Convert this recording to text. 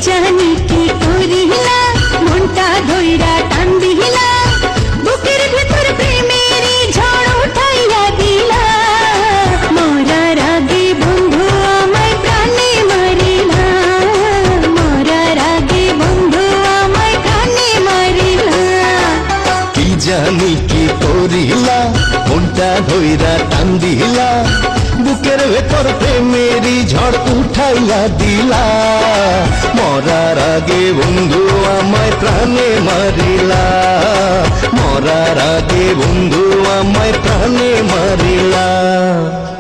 জানি কি করিলা মনটা ধইরা টান দিলা বুকের ভেতর প্রেমেরই ঝড় উঠাইয়া দিলা মরার আগে বন্ধু আমায় প্রাণে মারিলা মরার আগে বন্ধু আমায় প্রাণে মারিলা কি জানি কি করিলা মনটা ধইরা টান দিলা বুকের ভেতর প্রেমেরই ঝড় উঠাইয়া দিলা মরার আগে বন্ধু আমায় প্রাণে মারিলা মরার আগে বন্ধু আমায় প্রাণে মারিলা।